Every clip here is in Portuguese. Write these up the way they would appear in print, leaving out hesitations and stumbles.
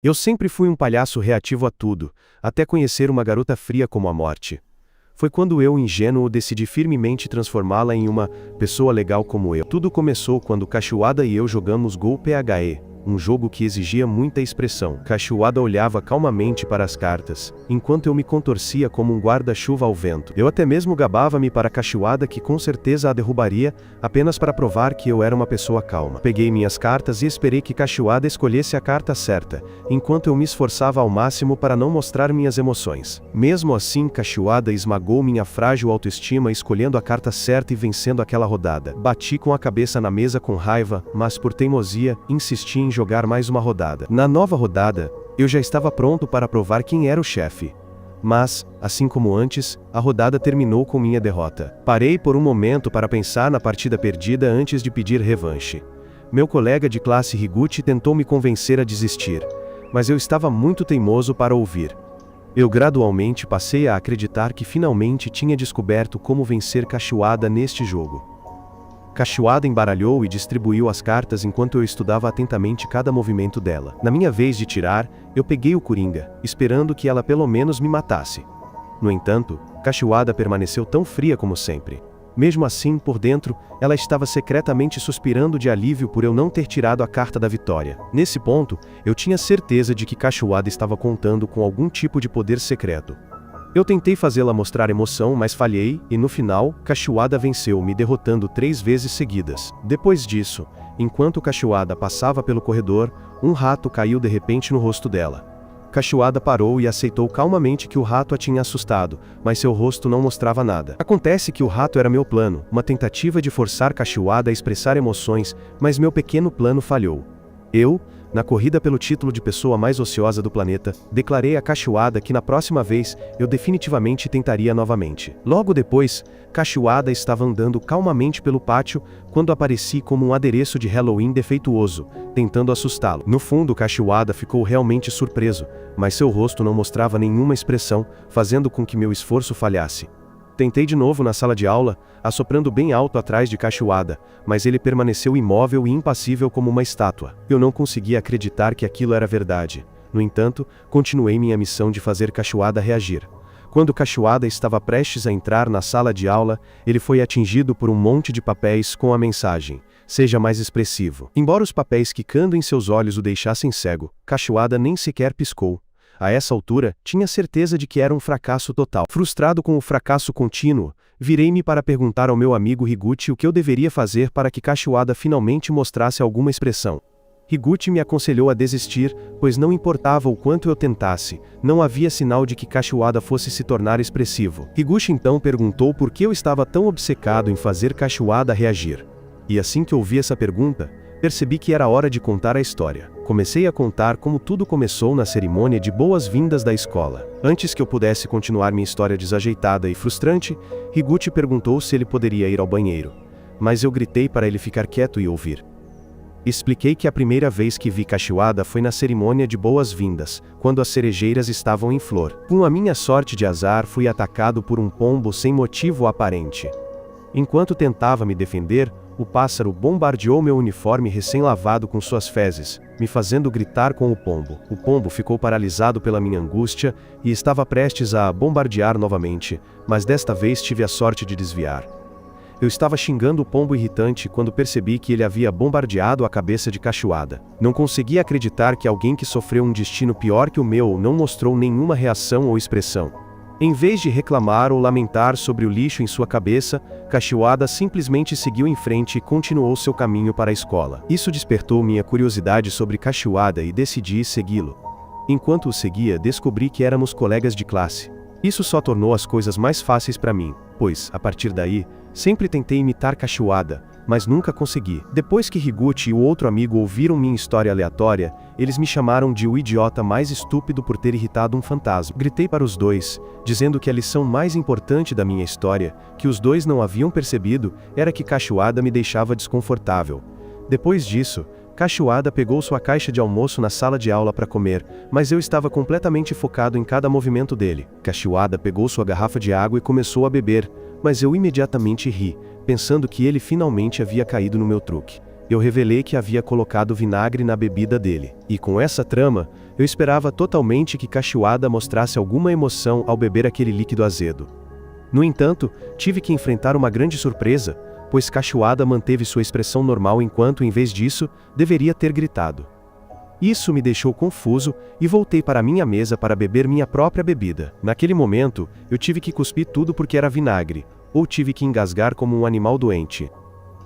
Eu sempre fui um palhaço reativo a tudo, até conhecer uma garota fria como a morte. Foi quando eu, ingênuo, decidi firmemente transformá-la em uma pessoa legal como eu. Tudo começou quando Cachoada e eu jogamos Go PHE, um jogo que exigia muita expressão. Cachoada olhava calmamente para as cartas, enquanto eu me contorcia como um guarda-chuva ao vento. Eu até mesmo gabava-me para Cachoada que com certeza a derrubaria, apenas para provar que eu era uma pessoa calma. Peguei minhas cartas e esperei que Cachoada escolhesse a carta certa, enquanto eu me esforçava ao máximo para não mostrar minhas emoções. Mesmo assim, Cachoada esmagou minha frágil autoestima escolhendo a carta certa e vencendo aquela rodada. Bati com a cabeça na mesa com raiva, mas por teimosia, insisti em jogar mais uma rodada. Na nova rodada, eu já estava pronto para provar quem era o chefe. Mas, assim como antes, a rodada terminou com minha derrota. Parei por um momento para pensar na partida perdida antes de pedir revanche. Meu colega de classe Higuchi tentou me convencer a desistir, mas eu estava muito teimoso para ouvir. Eu gradualmente passei a acreditar que finalmente tinha descoberto como vencer Cachoada neste jogo. Cachoada embaralhou e distribuiu as cartas enquanto eu estudava atentamente cada movimento dela. Na minha vez de tirar, eu peguei o Coringa, esperando que ela pelo menos me matasse. No entanto, Cachoada permaneceu tão fria como sempre. Mesmo assim, por dentro, ela estava secretamente suspirando de alívio por eu não ter tirado a carta da vitória. Nesse ponto, eu tinha certeza de que Cachoada estava contando com algum tipo de poder secreto. Eu tentei fazê-la mostrar emoção, mas falhei, e no final, Cachoada venceu, me derrotando 3 vezes seguidas. Depois disso, enquanto Cachoada passava pelo corredor, um rato caiu de repente no rosto dela. Cachoada parou e aceitou calmamente que o rato a tinha assustado, mas seu rosto não mostrava nada. Acontece que o rato era meu plano, uma tentativa de forçar Cachoada a expressar emoções, mas meu pequeno plano falhou. Eu, na corrida pelo título de pessoa mais ociosa do planeta, declarei a Cachoada que na próxima vez, eu definitivamente tentaria novamente. Logo depois, Cachoada estava andando calmamente pelo pátio, quando apareci como um adereço de Halloween defeituoso, tentando assustá-lo. No fundo, Cachoada ficou realmente surpreso, mas seu rosto não mostrava nenhuma expressão, fazendo com que meu esforço falhasse. Tentei de novo na sala de aula, assoprando bem alto atrás de Cachoada, mas ele permaneceu imóvel e impassível como uma estátua. Eu não conseguia acreditar que aquilo era verdade. No entanto, continuei minha missão de fazer Cachoada reagir. Quando Cachoada estava prestes a entrar na sala de aula, ele foi atingido por um monte de papéis com a mensagem: seja mais expressivo. Embora os papéis quicando em seus olhos o deixassem cego, Cachoada nem sequer piscou. A essa altura, tinha certeza de que era um fracasso total. Frustrado com o fracasso contínuo, virei-me para perguntar ao meu amigo Higuchi o que eu deveria fazer para que Cachoada finalmente mostrasse alguma expressão. Higuchi me aconselhou a desistir, pois não importava o quanto eu tentasse, não havia sinal de que Cachoada fosse se tornar expressivo. Higuchi então perguntou por que eu estava tão obcecado em fazer Cachoada reagir. E assim que ouvi essa pergunta, percebi que era hora de contar a história. Comecei a contar como tudo começou na cerimônia de boas-vindas da escola. Antes que eu pudesse continuar minha história desajeitada e frustrante, Higuchi perguntou se ele poderia ir ao banheiro. Mas eu gritei para ele ficar quieto e ouvir. Expliquei que a primeira vez que vi Cachoada foi na cerimônia de boas-vindas, quando as cerejeiras estavam em flor. Com a minha sorte de azar, fui atacado por um pombo sem motivo aparente. Enquanto tentava me defender, o pássaro bombardeou meu uniforme recém-lavado com suas fezes, me fazendo gritar com o pombo. O pombo ficou paralisado pela minha angústia e estava prestes a bombardear novamente, mas desta vez tive a sorte de desviar. Eu estava xingando o pombo irritante quando percebi que ele havia bombardeado a cabeça de Cachoada. Não conseguia acreditar que alguém que sofreu um destino pior que o meu não mostrou nenhuma reação ou expressão. Em vez de reclamar ou lamentar sobre o lixo em sua cabeça, Cachoada simplesmente seguiu em frente e continuou seu caminho para a escola. Isso despertou minha curiosidade sobre Cachoada e decidi segui-lo. Enquanto o seguia, descobri que éramos colegas de classe. Isso só tornou as coisas mais fáceis para mim, pois, a partir daí, sempre tentei imitar Cachoada, mas nunca consegui. Depois que Higuchi e o outro amigo ouviram minha história aleatória, eles me chamaram de o idiota mais estúpido por ter irritado um fantasma. Gritei para os dois, dizendo que a lição mais importante da minha história, que os dois não haviam percebido, era que Cachoada me deixava desconfortável. Depois disso, Cachoada pegou sua caixa de almoço na sala de aula para comer, mas eu estava completamente focado em cada movimento dele. Cachoada pegou sua garrafa de água e começou a beber, mas eu imediatamente ri, pensando que ele finalmente havia caído no meu truque. eu revelei que havia colocado vinagre na bebida dele. E com essa trama, eu esperava totalmente que Cachoada mostrasse alguma emoção ao beber aquele líquido azedo. No entanto, tive que enfrentar uma grande surpresa, pois Cachoada manteve sua expressão normal enquanto, em vez disso, deveria ter gritado. Isso me deixou confuso e voltei para minha mesa para beber minha própria bebida. Naquele momento, eu tive que cuspir tudo porque era vinagre, ou tive que engasgar como um animal doente.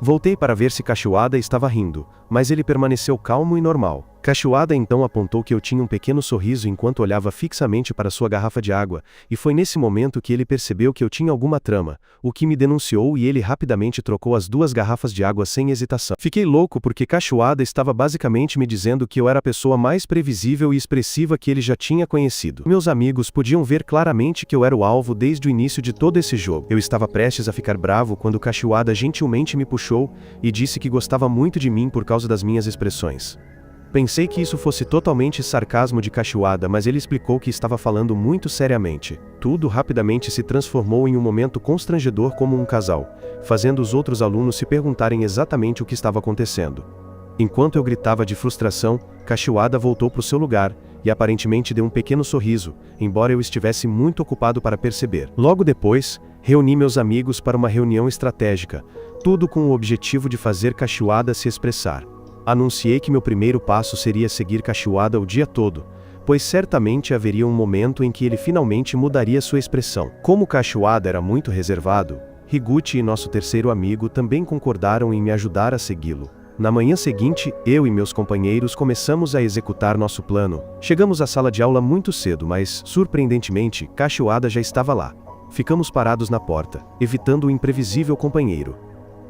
Voltei para ver se Cachoada estava rindo, mas ele permaneceu calmo e normal. Cachoada então apontou que eu tinha um pequeno sorriso enquanto olhava fixamente para sua garrafa de água, e foi nesse momento que ele percebeu que eu tinha alguma trama, o que me denunciou e ele rapidamente trocou as 2 garrafas de água sem hesitação. Fiquei louco porque Cachoada estava basicamente me dizendo que eu era a pessoa mais previsível e expressiva que ele já tinha conhecido. Meus amigos podiam ver claramente que eu era o alvo desde o início de todo esse jogo. Eu estava prestes a ficar bravo quando Cachoada gentilmente me puxou e disse que gostava muito de mim por causa das minhas expressões. Pensei que isso fosse totalmente sarcasmo de Cachoada, mas ele explicou que estava falando muito seriamente. Tudo rapidamente se transformou em um momento constrangedor como um casal, fazendo os outros alunos se perguntarem exatamente o que estava acontecendo. Enquanto eu gritava de frustração, Cachoada voltou para o seu lugar, e aparentemente deu um pequeno sorriso, embora eu estivesse muito ocupado para perceber. Logo depois, reuni meus amigos para uma reunião estratégica, tudo com o objetivo de fazer Cachoada se expressar. Anunciei que meu primeiro passo seria seguir Cachoada o dia todo, pois certamente haveria um momento em que ele finalmente mudaria sua expressão. Como Cachoada era muito reservado, Higuchi e nosso terceiro amigo também concordaram em me ajudar a segui-lo. Na manhã seguinte, eu e meus companheiros começamos a executar nosso plano. Chegamos à sala de aula muito cedo, mas, surpreendentemente, Cachoada já estava lá. Ficamos parados na porta, evitando o imprevisível companheiro.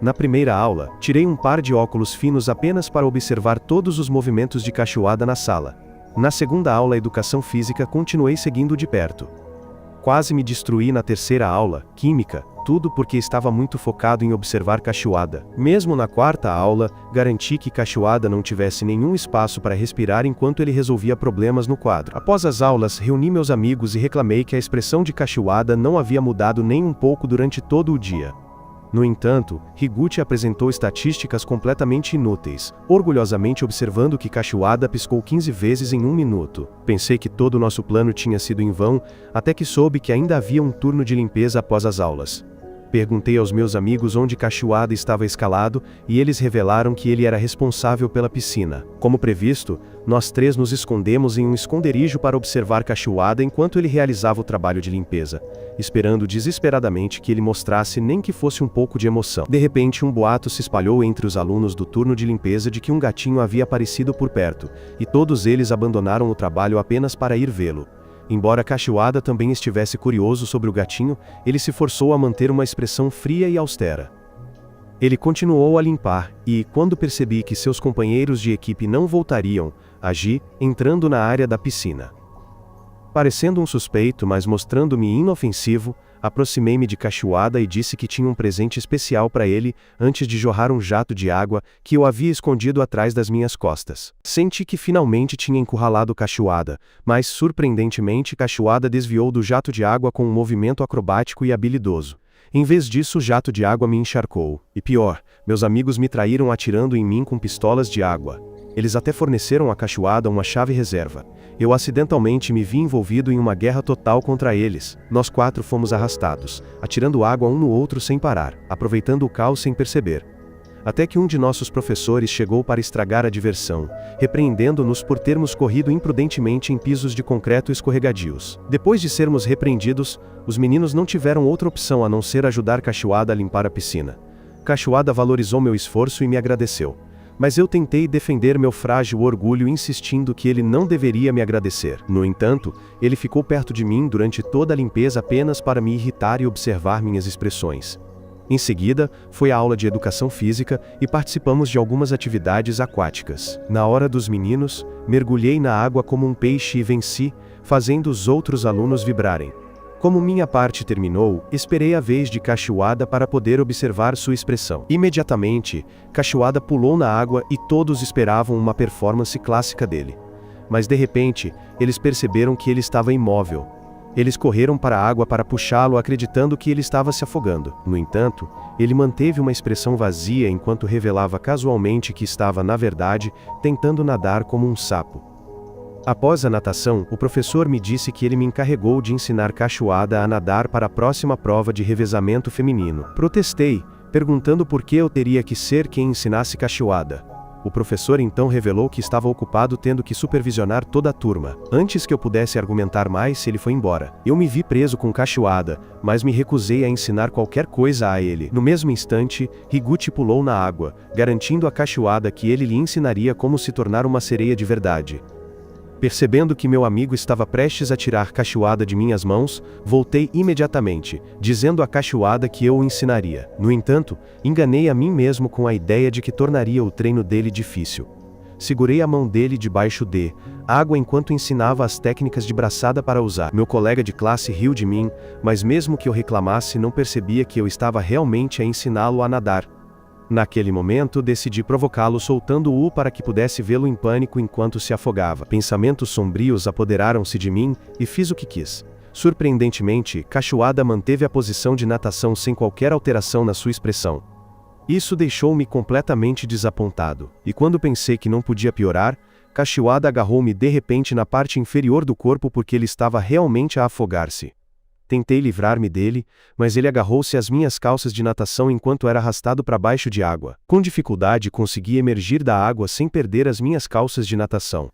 Na primeira aula, tirei um par de óculos finos apenas para observar todos os movimentos de Cachoada na sala. Na segunda aula Educação Física continuei seguindo de perto. Quase me destruí na terceira aula, Química, tudo porque estava muito focado em observar Cachoada. Mesmo na quarta aula, garanti que Cachoada não tivesse nenhum espaço para respirar enquanto ele resolvia problemas no quadro. Após as aulas, reuni meus amigos e reclamei que a expressão de Cachoada não havia mudado nem um pouco durante todo o dia. No entanto, Higuchi apresentou estatísticas completamente inúteis, orgulhosamente observando que Cachoada piscou 15 vezes em 1 minuto. Pensei que todo o nosso plano tinha sido em vão, até que soube que ainda havia um turno de limpeza após as aulas. Perguntei aos meus amigos onde Cachoada estava escalado, e eles revelaram que ele era responsável pela piscina. Como previsto, nós 3 nos escondemos em um esconderijo para observar Cachoada enquanto ele realizava o trabalho de limpeza, esperando desesperadamente que ele mostrasse nem que fosse um pouco de emoção. De repente, um boato se espalhou entre os alunos do turno de limpeza de que um gatinho havia aparecido por perto, e todos eles abandonaram o trabalho apenas para ir vê-lo. Embora Cachoada também estivesse curioso sobre o gatinho, ele se forçou a manter uma expressão fria e austera. Ele continuou a limpar, e, quando percebi que seus companheiros de equipe não voltariam, agi, entrando na área da piscina. Parecendo um suspeito, mas mostrando-me inofensivo, aproximei-me de Cachoada e disse que tinha um presente especial para ele, antes de jorrar um jato de água, que eu havia escondido atrás das minhas costas. Senti que finalmente tinha encurralado Cachoada, mas, surpreendentemente, Cachoada desviou do jato de água com um movimento acrobático e habilidoso. Em vez disso, o jato de água me encharcou. E pior, meus amigos me traíram atirando em mim com pistolas de água. Eles até forneceram a Cachoada uma chave reserva. Eu acidentalmente me vi envolvido em uma guerra total contra eles. Nós 4 fomos arrastados, atirando água um no outro sem parar, aproveitando o caos sem perceber. Até que um de nossos professores chegou para estragar a diversão, repreendendo-nos por termos corrido imprudentemente em pisos de concreto escorregadios. Depois de sermos repreendidos, os meninos não tiveram outra opção a não ser ajudar Cachoada a limpar a piscina. Cachoada valorizou meu esforço e me agradeceu. Mas eu tentei defender meu frágil orgulho insistindo que ele não deveria me agradecer. No entanto, ele ficou perto de mim durante toda a limpeza apenas para me irritar e observar minhas expressões. Em seguida, foi a aula de educação física e participamos de algumas atividades aquáticas. Na hora dos meninos, mergulhei na água como um peixe e venci, fazendo os outros alunos vibrarem. Como minha parte terminou, esperei a vez de Cachoada para poder observar sua expressão. Imediatamente, Cachoada pulou na água e todos esperavam uma performance clássica dele. Mas de repente, eles perceberam que ele estava imóvel. Eles correram para a água para puxá-lo, acreditando que ele estava se afogando. No entanto, ele manteve uma expressão vazia enquanto revelava casualmente que estava, na verdade, tentando nadar como um sapo. Após a natação, o professor me disse que ele me encarregou de ensinar Cachoada a nadar para a próxima prova de revezamento feminino. Protestei, perguntando por que eu teria que ser quem ensinasse Cachoada. O professor então revelou que estava ocupado tendo que supervisionar toda a turma. Antes que eu pudesse argumentar mais, ele foi embora. Eu me vi preso com Cachoada, mas me recusei a ensinar qualquer coisa a ele. No mesmo instante, Higuchi pulou na água, garantindo a Cachoada que ele lhe ensinaria como se tornar uma sereia de verdade. Percebendo que meu amigo estava prestes a tirar Cachoada de minhas mãos, voltei imediatamente, dizendo a Cachoada que eu o ensinaria. No entanto, enganei a mim mesmo com a ideia de que tornaria o treino dele difícil. Segurei a mão dele debaixo de água enquanto ensinava as técnicas de braçada para usar. Meu colega de classe riu de mim, mas mesmo que eu reclamasse, não percebia que eu estava realmente a ensiná-lo a nadar. Naquele momento, decidi provocá-lo soltando-o para que pudesse vê-lo em pânico enquanto se afogava. Pensamentos sombrios apoderaram-se de mim, e fiz o que quis. Surpreendentemente, Cachoada manteve a posição de natação sem qualquer alteração na sua expressão. Isso deixou-me completamente desapontado, e quando pensei que não podia piorar, Cachoada agarrou-me de repente na parte inferior do corpo porque ele estava realmente a afogar-se. Tentei livrar-me dele, mas ele agarrou-se às minhas calças de natação enquanto era arrastado para baixo de água. Com dificuldade consegui emergir da água sem perder as minhas calças de natação.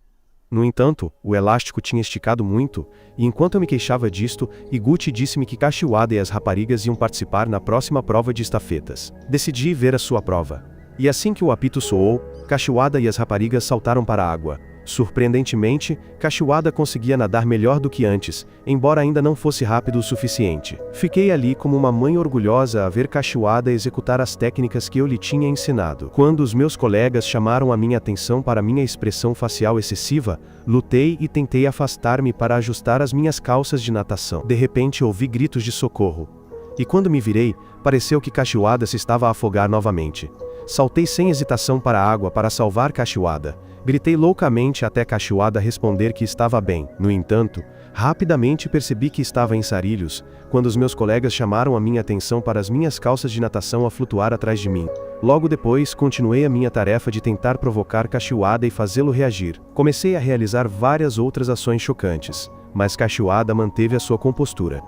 No entanto, o elástico tinha esticado muito, e enquanto eu me queixava disto, Higuchi disse-me que Cachoada e as raparigas iam participar na próxima prova de estafetas. Decidi ver a sua prova. E assim que o apito soou, Cachoada e as raparigas saltaram para a água. Surpreendentemente, Cachoada conseguia nadar melhor do que antes, embora ainda não fosse rápido o suficiente. Fiquei ali como uma mãe orgulhosa a ver Cachoada executar as técnicas que eu lhe tinha ensinado. Quando os meus colegas chamaram a minha atenção para minha expressão facial excessiva, lutei e tentei afastar-me para ajustar as minhas calças de natação. De repente ouvi gritos de socorro. E quando me virei, pareceu que Cachoada se estava a afogar novamente. Saltei sem hesitação para a água para salvar Cachoada. Gritei loucamente até Cachoada responder que estava bem. No entanto, rapidamente percebi que estava em sarilhos, quando os meus colegas chamaram a minha atenção para as minhas calças de natação a flutuar atrás de mim. Logo depois, continuei a minha tarefa de tentar provocar Cachoada e fazê-lo reagir. Comecei a realizar várias outras ações chocantes, mas Cachoada manteve a sua compostura.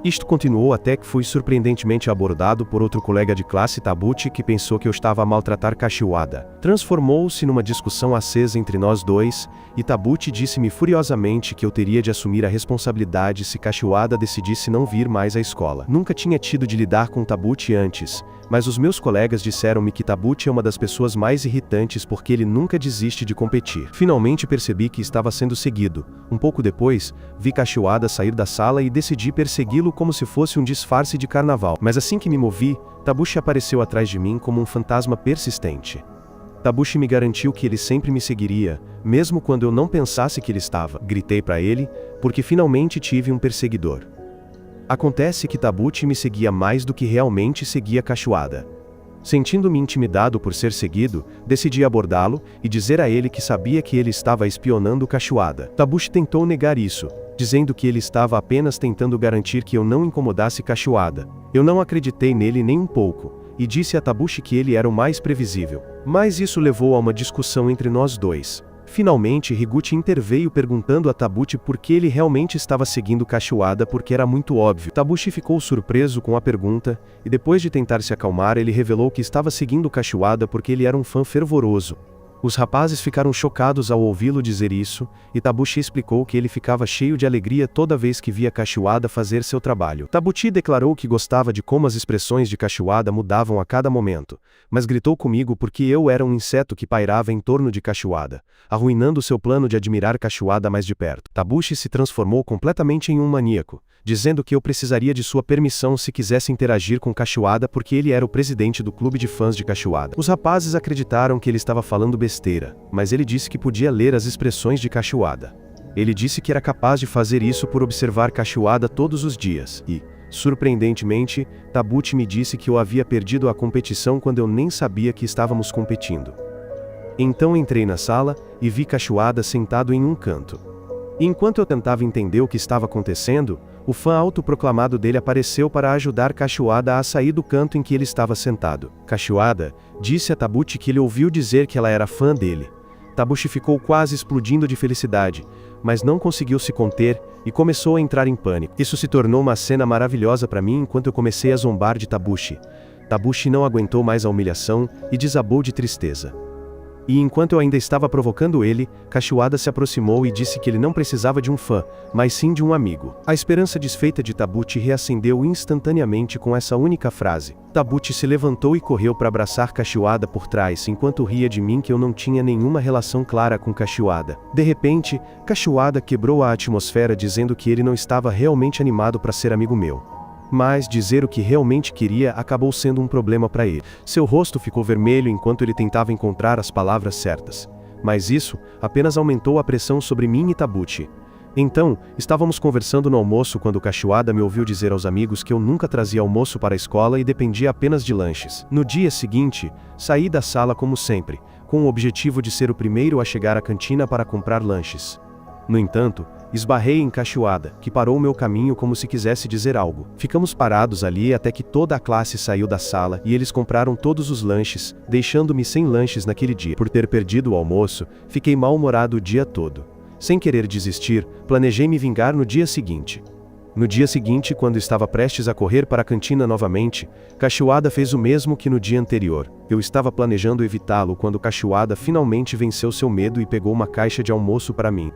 Isto continuou até que fui surpreendentemente abordado por outro colega de classe, Tabuchi, que pensou que eu estava a maltratar Cachoada. Transformou-se numa discussão acesa entre nós dois, e Tabuchi disse-me furiosamente que eu teria de assumir a responsabilidade se Cachoada decidisse não vir mais à escola. Nunca tinha tido de lidar com Tabuchi antes, mas os meus colegas disseram-me que Tabuchi é uma das pessoas mais irritantes porque ele nunca desiste de competir. Finalmente percebi que estava sendo seguido. Um pouco depois, vi Cachoada sair da sala e decidi persegui-lo como se fosse um disfarce de carnaval. Mas assim que me movi, Tabuchi apareceu atrás de mim como um fantasma persistente. Tabuchi me garantiu que ele sempre me seguiria, mesmo quando eu não pensasse que ele estava. Gritei para ele, porque finalmente tive um perseguidor. Acontece que Tabuchi me seguia mais do que realmente seguia Cachoada. Sentindo-me intimidado por ser seguido, decidi abordá-lo e dizer a ele que sabia que ele estava espionando Cachoada. Tabuchi tentou negar isso, dizendo que ele estava apenas tentando garantir que eu não incomodasse Cachoada. Eu não acreditei nele nem um pouco, e disse a Tabuchi que ele era o mais previsível. Mas isso levou a uma discussão entre nós dois. Finalmente, Higuchi interveio perguntando a Tabuchi por que ele realmente estava seguindo Cachoada porque era muito óbvio. Tabuchi ficou surpreso com a pergunta, e depois de tentar se acalmar ele revelou que estava seguindo Cachoada porque ele era um fã fervoroso. Os rapazes ficaram chocados ao ouvi-lo dizer isso, e Tabuchi explicou que ele ficava cheio de alegria toda vez que via Cachoada fazer seu trabalho. Tabuchi declarou que gostava de como as expressões de Cachoada mudavam a cada momento, mas gritou comigo porque eu era um inseto que pairava em torno de Cachoada, arruinando seu plano de admirar Cachoada mais de perto. Tabuchi se transformou completamente em um maníaco, dizendo que eu precisaria de sua permissão se quisesse interagir com Cachoada porque ele era o presidente do clube de fãs de Cachoada. Os rapazes acreditaram que ele estava falando besteira, mas ele disse que podia ler as expressões de Cachoada. Ele disse que era capaz de fazer isso por observar Cachoada todos os dias, e, surpreendentemente, Tabuchi me disse que eu havia perdido a competição quando eu nem sabia que estávamos competindo. Então entrei na sala, e vi Cachoada sentado em um canto. E enquanto eu tentava entender o que estava acontecendo, o fã autoproclamado dele apareceu para ajudar Kashiwada a sair do canto em que ele estava sentado. Kashiwada disse a Tabuchi que ele ouviu dizer que ela era fã dele. Tabuchi ficou quase explodindo de felicidade, mas não conseguiu se conter e começou a entrar em pânico. Isso se tornou uma cena maravilhosa para mim enquanto eu comecei a zombar de Tabuchi. Tabuchi não aguentou mais a humilhação e desabou de tristeza. E enquanto eu ainda estava provocando ele, Kashiwada se aproximou e disse que ele não precisava de um fã, mas sim de um amigo. A esperança desfeita de Tabuchi reacendeu instantaneamente com essa única frase. Tabuchi se levantou e correu para abraçar Kashiwada por trás, enquanto ria de mim que eu não tinha nenhuma relação clara com Kashiwada. De repente, Kashiwada quebrou a atmosfera dizendo que ele não estava realmente animado para ser amigo meu. Mas dizer o que realmente queria acabou sendo um problema para ele. Seu rosto ficou vermelho enquanto ele tentava encontrar as palavras certas. Mas isso apenas aumentou a pressão sobre mim e Tabuchi. Então, estávamos conversando no almoço quando Kashiwada me ouviu dizer aos amigos que eu nunca trazia almoço para a escola e dependia apenas de lanches. No dia seguinte, saí da sala como sempre, com o objetivo de ser o primeiro a chegar à cantina para comprar lanches. No entanto, esbarrei em Kashiwada, que parou meu caminho como se quisesse dizer algo. Ficamos parados ali até que toda a classe saiu da sala e eles compraram todos os lanches, deixando-me sem lanches naquele dia. Por ter perdido o almoço, fiquei mal-humorado o dia todo. Sem querer desistir, planejei me vingar no dia seguinte. No dia seguinte, quando estava prestes a correr para a cantina novamente, Kashiwada fez o mesmo que no dia anterior. Eu estava planejando evitá-lo quando Kashiwada finalmente venceu seu medo e pegou uma caixa de almoço para mim.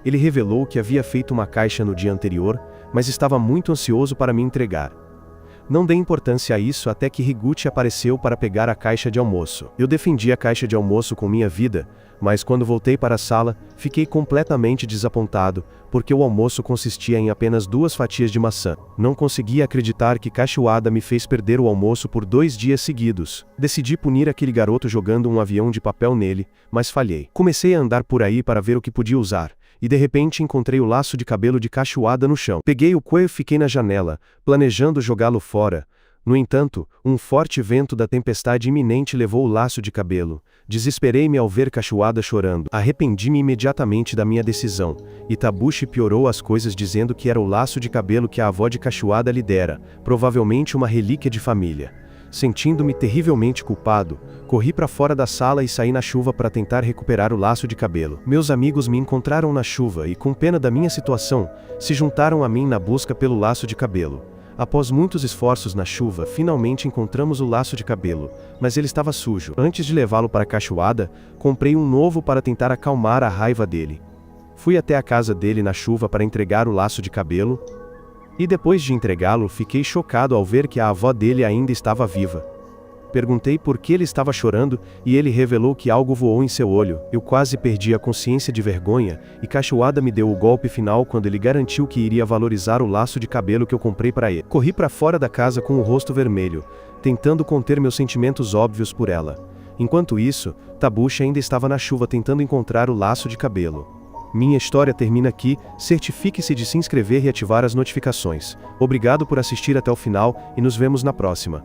Ele revelou que havia feito uma caixa no dia anterior, mas estava muito ansioso para me entregar. Não dei importância a isso até que Higuchi apareceu para pegar a caixa de almoço. Eu defendi a caixa de almoço com minha vida, mas quando voltei para a sala, fiquei completamente desapontado, porque o almoço consistia em apenas 2 fatias de maçã. Não conseguia acreditar que Kashiwada me fez perder o almoço por 2 dias seguidos. Decidi punir aquele garoto jogando um avião de papel nele, mas falhei. Comecei a andar por aí para ver o que podia usar, e de repente encontrei o laço de cabelo de Kashiwada no chão. Peguei o coelho e fiquei na janela, planejando jogá-lo fora. No entanto, um forte vento da tempestade iminente levou o laço de cabelo. Desesperei-me ao ver Kashiwada chorando. Arrependi-me imediatamente da minha decisão, e Tabuchi piorou as coisas dizendo que era o laço de cabelo que a avó de Kashiwada lhe dera, provavelmente uma relíquia de família. Sentindo-me terrivelmente culpado, corri para fora da sala e saí na chuva para tentar recuperar o laço de cabelo. Meus amigos me encontraram na chuva e, com pena da minha situação, se juntaram a mim na busca pelo laço de cabelo. Após muitos esforços na chuva, finalmente encontramos o laço de cabelo, mas ele estava sujo. Antes de levá-lo para Kashiwada, comprei um novo para tentar acalmar a raiva dele. Fui até a casa dele na chuva para entregar o laço de cabelo, e depois de entregá-lo, fiquei chocado ao ver que a avó dele ainda estava viva. Perguntei por que ele estava chorando, e ele revelou que algo voou em seu olho. Eu quase perdi a consciência de vergonha, e Kashiwada me deu o golpe final quando ele garantiu que iria valorizar o laço de cabelo que eu comprei para ele. Corri para fora da casa com o rosto vermelho, tentando conter meus sentimentos óbvios por ela. Enquanto isso, Tabuchi ainda estava na chuva tentando encontrar o laço de cabelo. Minha história termina aqui. Certifique-se de se inscrever e ativar as notificações. Obrigado por assistir até o final, e nos vemos na próxima.